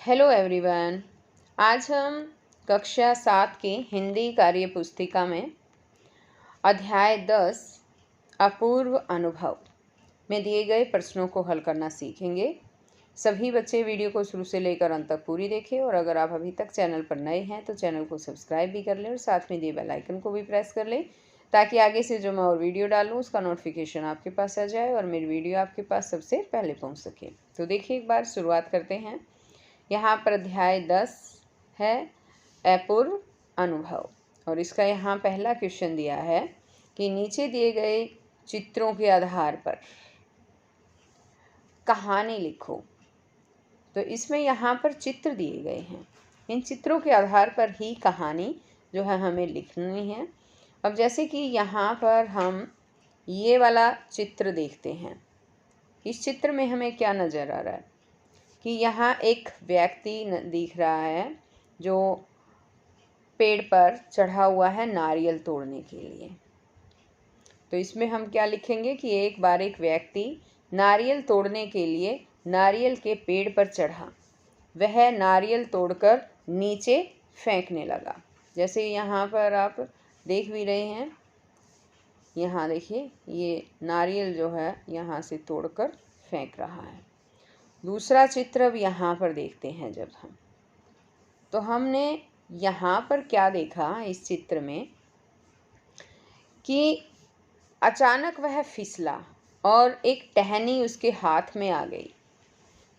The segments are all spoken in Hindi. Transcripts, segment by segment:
Hello everyone. आज हम कक्षा 7 की हिंदी कार्य पुस्तिका में अध्याय 10 अपूर्व अनुभव में दिए गए प्रश्नों को हल करना सीखेंगे। सभी बच्चे वीडियो को शुरू से लेकर अंत तक पूरी देखें और अगर आप अभी तक चैनल पर नए हैं तो चैनल को सब्सक्राइब भी कर लें और साथ में दिए बेल आइकन को भी प्रेस कर लें ताकि आगे से जो मैं और वीडियो डालूँ उसका नोटिफिकेशन आपके पास आ जाए और मेरी वीडियो आपके पास सबसे पहले पहुँच सके। तो देखिए, एक बार शुरुआत करते हैं। यहाँ पर अध्याय 10 है अपूर्व अनुभव और इसका यहाँ पहला क्वेश्चन दिया है कि नीचे दिए गए चित्रों के आधार पर कहानी लिखो। तो इसमें यहाँ पर चित्र दिए गए हैं, इन चित्रों के आधार पर ही कहानी जो है हमें लिखनी है। अब जैसे कि यहाँ पर हम ये वाला चित्र देखते हैं, इस चित्र में हमें क्या नज़र आ रहा है कि यहाँ एक व्यक्ति दिख रहा है जो पेड़ पर चढ़ा हुआ है नारियल तोड़ने के लिए। तो इसमें हम क्या लिखेंगे कि एक बार एक व्यक्ति नारियल तोड़ने के लिए नारियल के पेड़ पर चढ़ा, वह नारियल तोड़कर नीचे फेंकने लगा। जैसे यहाँ पर आप देख भी रहे हैं, यहाँ देखिए ये नारियल जो है यहाँ से तोड़कर फेंक रहा है। दूसरा चित्र अब यहाँ पर देखते हैं जब हम, तो हमने यहाँ पर क्या देखा इस चित्र में कि अचानक वह फिसला और एक टहनी उसके हाथ में आ गई।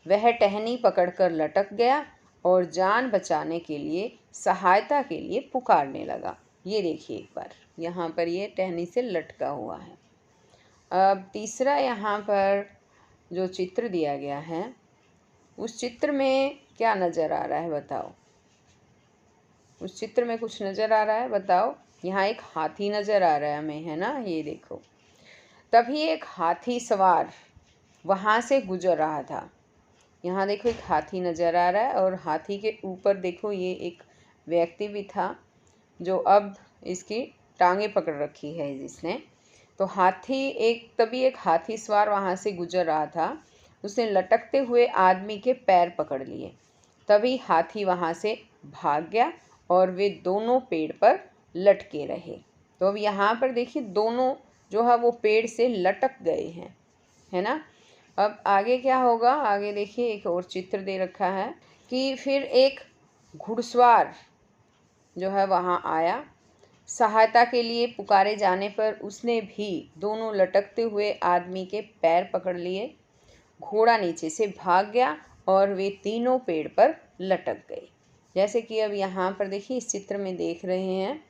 वह टहनी पकड़कर लटक गया और जान बचाने के लिए सहायता के लिए पुकारने लगा। ये देखिए एक बार यहाँ पर ये टहनी से लटका हुआ है। अब तीसरा यहाँ पर जो चित्र दिया गया है उस चित्र में क्या नज़र आ रहा है बताओ। उस चित्र में कुछ नज़र आ रहा है बताओ। यहाँ एक हाथी नज़र आ रहा है हमें, है ना। ये देखो, तभी एक हाथी सवार वहाँ से गुजर रहा था। यहाँ देखो एक हाथी नज़र आ रहा है और हाथी के ऊपर देखो ये एक व्यक्ति भी था जो अब इसकी टांगे पकड़ रखी है जिसने। तो तभी एक हाथी सवार वहाँ से गुजर रहा था। उसने लटकते हुए आदमी के पैर पकड़ लिए। तभी हाथी वहाँ से भाग गया और वे दोनों पेड़ पर लटके रहे। तो अब यहाँ पर देखिए दोनों जो है वो पेड़ से लटक गए हैं, है ना। अब आगे क्या होगा, आगे देखिए एक और चित्र दे रखा है कि फिर एक घुड़सवार जो है वहाँ आया। सहायता के लिए पुकारे जाने पर उसने भी दोनों लटकते हुए आदमी के पैर पकड़ लिए। घोड़ा नीचे से भाग गया और वे तीनों पेड़ पर लटक गए। जैसे कि अब यहाँ पर देखिए इस चित्र में देख रहे हैं,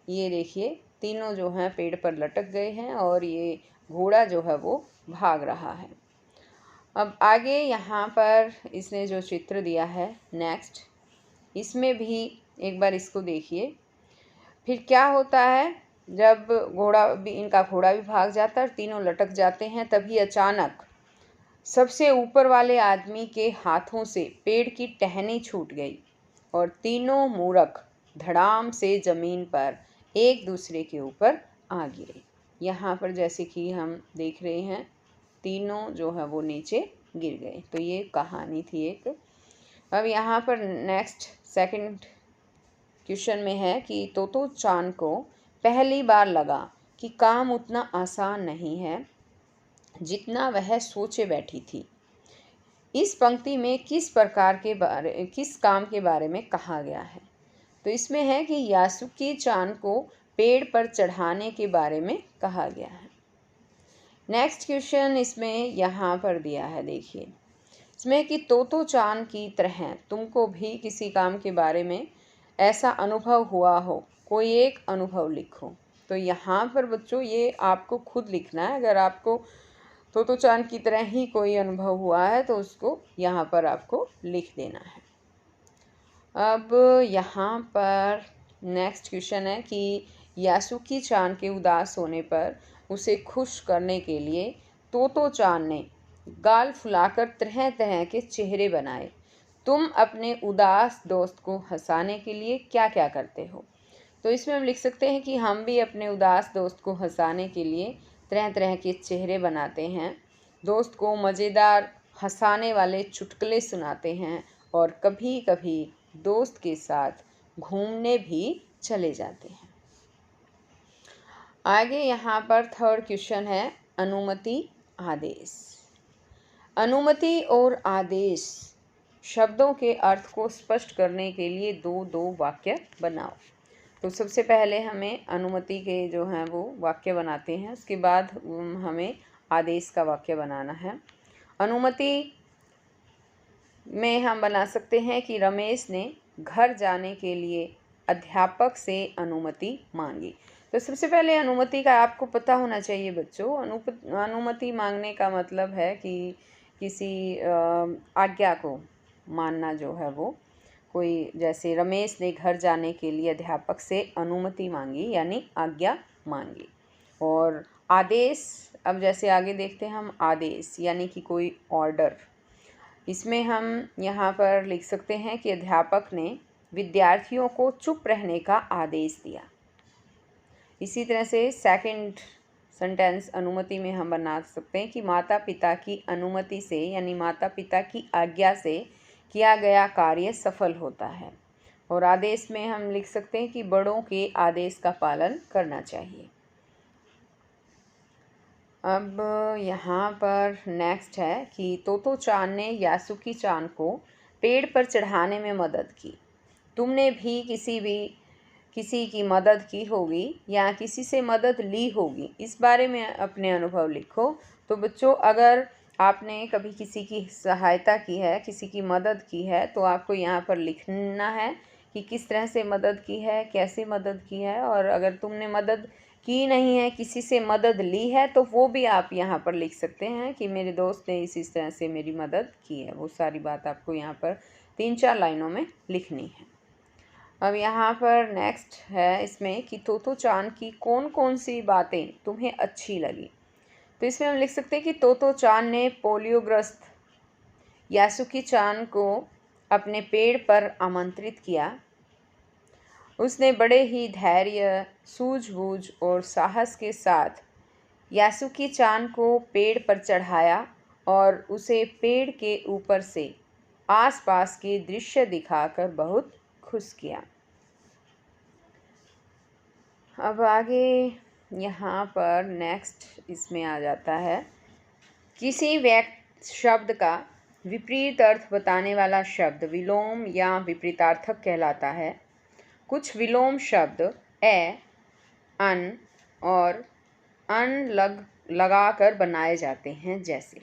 ये देखिए तीनों जो हैं पेड़ पर लटक गए हैं और ये घोड़ा जो है वो भाग रहा है। अब आगे यहाँ पर इसने जो चित्र दिया है नेक्स्ट, इसमें भी एक बार इसको देखिए। फिर क्या होता है, जब इनका घोड़ा भी भाग जाता है और तीनों लटक जाते हैं, तभी अचानक सबसे ऊपर वाले आदमी के हाथों से पेड़ की टहनी छूट गई और तीनों मूर्ख धड़ाम से ज़मीन पर एक दूसरे के ऊपर आ गिरे। यहाँ पर जैसे कि हम देख रहे हैं तीनों जो है वो नीचे गिर गए। तो ये कहानी थी एक। अब यहाँ पर नेक्स्ट सेकंड क्वेश्चन में है कि तोतो चान को पहली बार लगा कि काम उतना आसान नहीं है जितना वह सोचे बैठी थी। इस पंक्ति में किस काम के बारे में कहा गया है। तो इसमें है कि यासुकी चान को पेड़ पर चढ़ाने के बारे में कहा गया है। नेक्स्ट क्वेश्चन इसमें यहाँ पर दिया है, देखिए इसमें कि तोतो चान की तरह तुमको भी किसी काम के बारे में ऐसा अनुभव हुआ हो, कोई एक अनुभव लिखो। तो यहाँ पर बच्चों ये आपको खुद लिखना है। अगर आपको तोतो चान की तरह ही कोई अनुभव हुआ है तो उसको यहाँ पर आपको लिख देना है। अब यहाँ पर नेक्स्ट क्वेश्चन है कि यासुकी चान के उदास होने पर उसे खुश करने के लिए तोतो चान ने गाल फुलाकर तरह तरह के चेहरे बनाए। तुम अपने उदास दोस्त को हंसाने के लिए क्या क्या करते हो। तो इसमें हम लिख सकते हैं कि हम भी अपने उदास दोस्त को हंसाने के लिए तरह तरह के चेहरे बनाते हैं, दोस्त को मज़ेदार हंसाने वाले चुटकुले सुनाते हैं और कभी कभी दोस्त के साथ घूमने भी चले जाते हैं। आगे यहाँ पर थर्ड क्वेश्चन है अनुमति आदेश। अनुमति और आदेश शब्दों के अर्थ को स्पष्ट करने के लिए दो दो वाक्य बनाओ। तो सबसे पहले हमें अनुमति के जो हैं वो वाक्य बनाते हैं, उसके बाद हमें आदेश का वाक्य बनाना है। अनुमति में हम बना सकते हैं कि रमेश ने घर जाने के लिए अध्यापक से अनुमति मांगी। तो सबसे पहले अनुमति का आपको पता होना चाहिए बच्चों। अनुमति मांगने का मतलब है कि किसी आज्ञा को मानना जो है वो, कोई जैसे रमेश ने घर जाने के लिए अध्यापक से अनुमति मांगी यानी आज्ञा मांगी। और आदेश, अब जैसे आगे देखते हैं हम, आदेश यानी कि कोई ऑर्डर। इसमें हम यहाँ पर लिख सकते हैं कि अध्यापक ने विद्यार्थियों को चुप रहने का आदेश दिया। इसी तरह से सेकंड सेंटेंस अनुमति में हम बना सकते हैं कि माता पिता की अनुमति से यानी माता पिता की आज्ञा से किया गया कार्य सफल होता है। और आदेश में हम लिख सकते हैं कि बड़ों के आदेश का पालन करना चाहिए। अब यहाँ पर नेक्स्ट है कि तोतो चान ने यासुकी चान को पेड़ पर चढ़ाने में मदद की। तुमने भी किसी की मदद की होगी या किसी से मदद ली होगी, इस बारे में अपने अनुभव लिखो। तो बच्चों, अगर आपने कभी किसी की सहायता की है, किसी की मदद की है, तो आपको यहाँ पर लिखना है कि किस तरह से मदद की है, कैसे मदद की है। और अगर तुमने मदद की नहीं है, किसी से मदद ली है, तो वो भी आप यहाँ पर लिख सकते हैं कि मेरे दोस्त ने इस तरह से मेरी मदद की है। वो सारी बात आपको यहाँ पर 3-4 लाइनों में लिखनी है। अब यहाँ पर नेक्स्ट है इसमें कि तोतो चान की कौन कौन सी बातें तुम्हें अच्छी लगी। तो इसमें हम लिख सकते हैं कि तोतो चान ने पोलियोग्रस्त यासुकी चान को अपने पेड़ पर आमंत्रित किया। उसने बड़े ही धैर्य, सूझबूझ और साहस के साथ यासुकी चान को पेड़ पर चढ़ाया और उसे पेड़ के ऊपर से आसपास के दृश्य दिखाकर बहुत खुश किया। अब आगे यहाँ पर नेक्स्ट इसमें आ जाता है, किसी शब्द का विपरीत अर्थ बताने वाला शब्द विलोम या विपरीतार्थक कहलाता है। कुछ विलोम शब्द अन और लगाकर बनाए जाते हैं। जैसे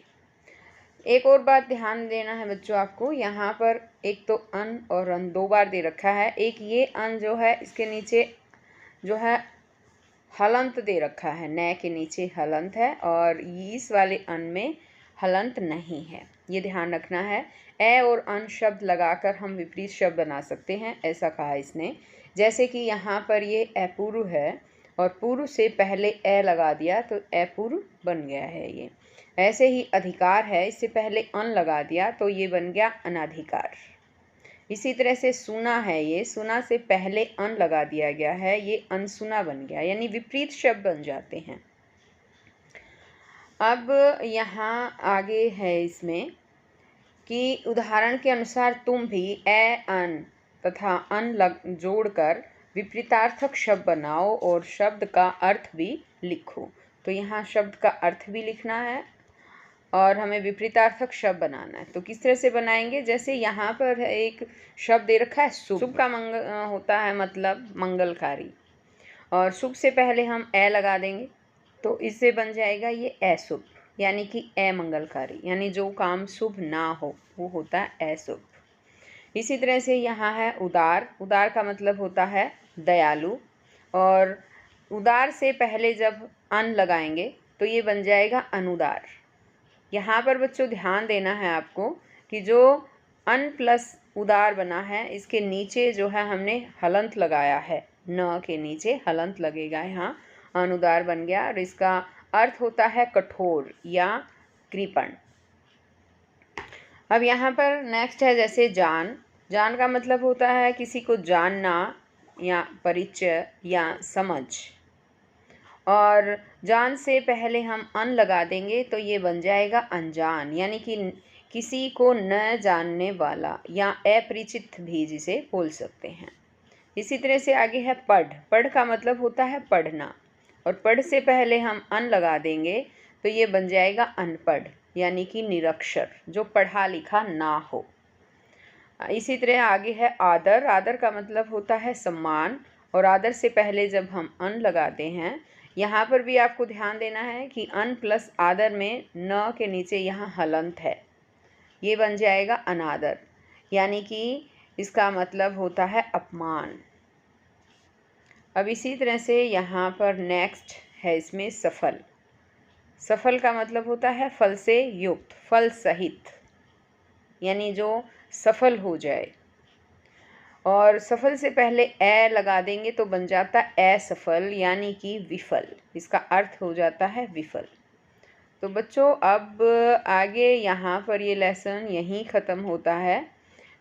एक और बात ध्यान देना है बच्चों आपको, यहाँ पर एक तो अन और अन 2 बार दे रखा है। एक ये अन जो है, इसके नीचे जो है हलंत दे रखा है, न के नीचे हलंत है, और इस वाले अन में हलंत नहीं है, ये ध्यान रखना है। ए और अन शब्द लगाकर हम विपरीत शब्द बना सकते हैं, ऐसा कहा इसने। जैसे कि यहाँ पर ये अपूर्व है और पूर्व से पहले ए लगा दिया तो अपूर्व बन गया है ये। ऐसे ही अधिकार है, इससे पहले अन लगा दिया तो ये बन गया अनाधिकार। इसी तरह से सुना है, ये सुना से पहले अन लगा दिया गया है, ये अनसुना बन गया, यानी विपरीत शब्द बन जाते हैं। अब यहाँ आगे है इसमें कि उदाहरण के अनुसार तुम भी अन तथा अन जोड़कर विपरीतार्थक शब्द बनाओ और शब्द का अर्थ भी लिखो। तो यहाँ शब्द का अर्थ भी लिखना है और हमें विपरीतार्थक शब्द बनाना है। तो किस तरह से बनाएंगे, जैसे यहाँ पर एक शब्द दे रखा है शुभ। शुभ का होता है मतलब मंगलकारी, और शुभ से पहले हम ए लगा देंगे तो इससे बन जाएगा ये अशुभ, यानी कि अमंगलकारी, यानी जो काम शुभ ना हो वो होता है अशुभ। इसी तरह से यहाँ है उदार। उदार का मतलब होता है दयालु, और उदार से पहले जब अन लगाएंगे तो ये बन जाएगा अनुदार। यहाँ पर बच्चों ध्यान देना है आपको कि जो अन प्लस उदार बना है, इसके नीचे जो है हमने हलंत लगाया है, न के नीचे हलंत लगेगा, यहाँ अनुदार बन गया। और इसका अर्थ होता है कठोर या कृपण। अब यहाँ पर नेक्स्ट है जैसे जान। जान का मतलब होता है किसी को जानना या परिचय या समझ, और जान से पहले हम अन लगा देंगे तो ये बन जाएगा अनजान, यानी कि किसी को न जानने वाला या अपरिचित भी जिसे बोल सकते हैं। इसी तरह से आगे है पढ़। पढ़ का मतलब होता है पढ़ना, और पढ़ से पहले हम अन लगा देंगे तो ये बन जाएगा अनपढ़, यानी कि निरक्षर, जो पढ़ा लिखा ना हो। इसी तरह आगे है आदर। आदर का मतलब होता है सम्मान, और आदर से पहले जब हम अन लगाते हैं, यहाँ पर भी आपको ध्यान देना है कि अन प्लस आदर में न के नीचे यहाँ हलंत है, ये बन जाएगा अनादर, यानी कि इसका मतलब होता है अपमान। अब इसी तरह से यहाँ पर नेक्स्ट है इसमें सफल। सफल का मतलब होता है फल से युक्त, फल सहित, यानी जो सफल हो जाए। और सफल से पहले ए लगा देंगे तो बन जाता असफल, यानी कि विफल, इसका अर्थ हो जाता है विफल। तो बच्चों अब आगे यहाँ पर ये लेसन यहीं ख़त्म होता है।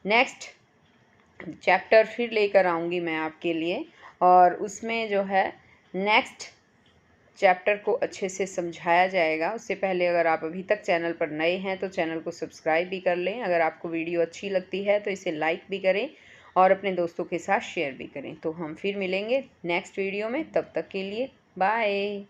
नेक्स्ट चैप्टर फिर लेकर आऊँगी मैं आपके लिए, और उसमें जो है नेक्स्ट चैप्टर को अच्छे से समझाया जाएगा। उससे पहले अगर आप अभी तक चैनल पर नए हैं तो चैनल को सब्सक्राइब भी कर लें। अगर आपको वीडियो अच्छी लगती है तो इसे लाइक भी करें और अपने दोस्तों के साथ शेयर भी करें। तो हम फिर मिलेंगे नेक्स्ट वीडियो में, तब तक के लिए बाय।